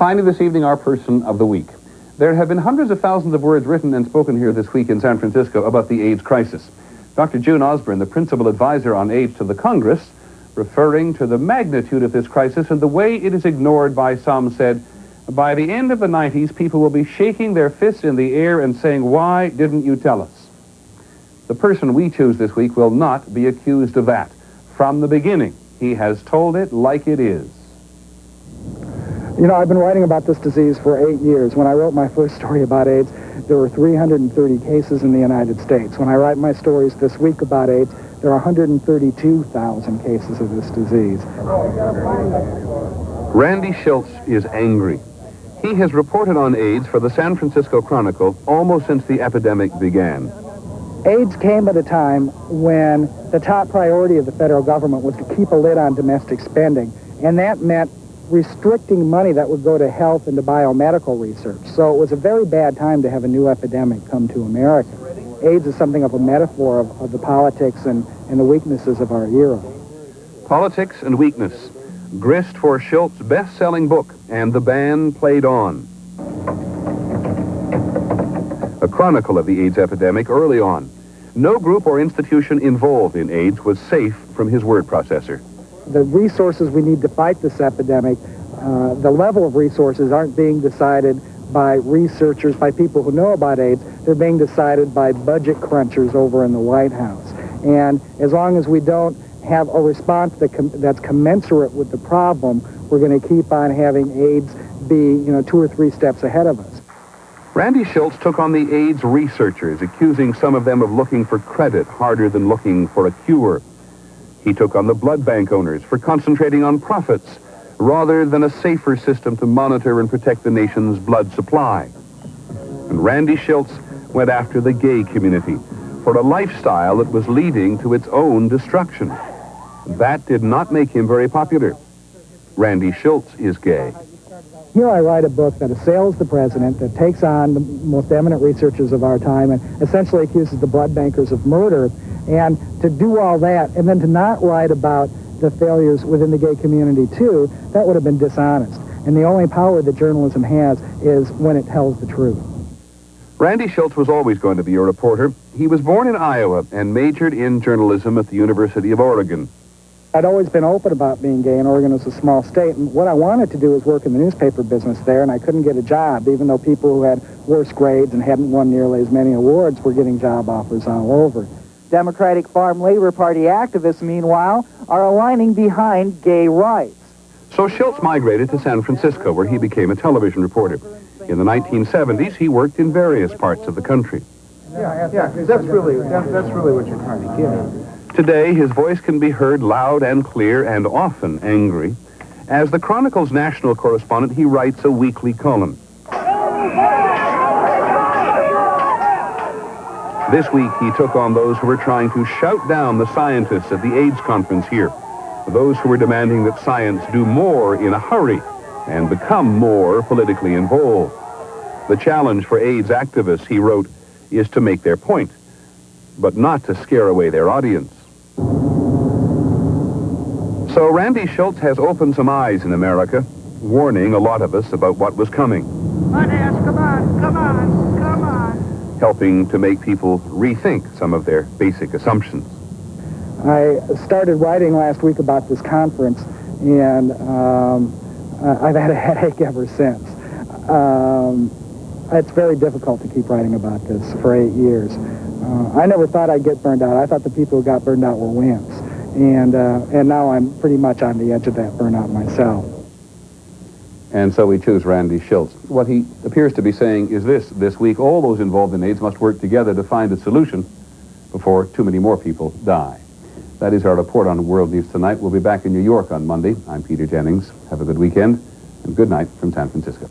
finally this evening, our person of the week. There have been hundreds of thousands of words written and spoken here this week in San Francisco about the AIDS crisis. Dr. June Osborne, the principal advisor on AIDS to the Congress, referring to the magnitude of this crisis and the way it is ignored by some, said, by the end of the 90s, people will be shaking their fists in the air and saying, why didn't you tell us? The person we choose this week will not be accused of that. From the beginning, he has told it like it is. You know, I've been writing about this disease for 8 years. When I wrote my first story about AIDS, there were 330 cases in the United States. When I write my stories this week about AIDS, there are 132,000 cases of this disease. Randy Shilts is angry. He has reported on AIDS for the San Francisco Chronicle almost since the epidemic began. AIDS came at a time when the top priority of the federal government was to keep a lid on domestic spending, and that meant restricting money that would go to health and to biomedical research. So it was a very bad time to have a new epidemic come to America. AIDS is something of a metaphor of the politics and the weaknesses of our era. Politics and weakness. Grist for Shilts' best-selling book, and the band played on. A chronicle of the AIDS epidemic early on. No group or institution involved in AIDS was safe from his word processor. The resources we need to fight this epidemic, the level of resources aren't being decided by researchers, by people who know about AIDS. They're being decided by budget crunchers over in the White House. And as long as we don't have a response that's commensurate with the problem, we're going to keep on having AIDS be, 2 or 3 steps ahead of us. Randy Shilts took on the AIDS researchers, accusing some of them of looking for credit harder than looking for a cure. He took on the blood bank owners for concentrating on profits rather than a safer system to monitor and protect the nation's blood supply. And Randy Shilts went after the gay community for a lifestyle that was leading to its own destruction. That did not make him very popular. Randy Shilts is gay. Here I write a book that assails the president, that takes on the most eminent researchers of our time and essentially accuses the blood bankers of murder. And to do all that, and then to not write about the failures within the gay community, too, that would have been dishonest. And the only power that journalism has is when it tells the truth. Randy Shilts was always going to be a reporter. He was born in Iowa and majored in journalism at the University of Oregon. I'd always been open about being gay, and Oregon was a small state, and what I wanted to do was work in the newspaper business there, and I couldn't get a job, even though people who had worse grades and hadn't won nearly as many awards were getting job offers all over. Democratic Farm Labor Party activists, meanwhile, are aligning behind gay rights. So Shilts migrated to San Francisco, where he became a television reporter. In the 1970s, he worked in various parts of the country. Yeah, because that's really what you're trying to get at. Today, his voice can be heard loud and clear and often angry. As the Chronicle's national correspondent, he writes a weekly column. This week, he took on those who were trying to shout down the scientists at the AIDS conference here. Those who were demanding that science do more in a hurry and become more politically involved. The challenge for AIDS activists, he wrote, is to make their point, but not to scare away their audience. So Randy Shilts has opened some eyes in America, warning a lot of us about what was coming. Come on. Helping to make people rethink some of their basic assumptions. I started writing last week about this conference, and I've had a headache ever since. It's very difficult to keep writing about this for 8 years. I never thought I'd get burned out. I thought the people who got burned out were wimps. And now I'm pretty much on the edge of that burnout myself. And so we choose Randy Shilts. What he appears to be saying is this week, all those involved in AIDS must work together to find a solution before too many more people die. That is our report on World News Tonight. We'll be back in New York on Monday. I'm Peter Jennings. Have a good weekend, and good night from San Francisco.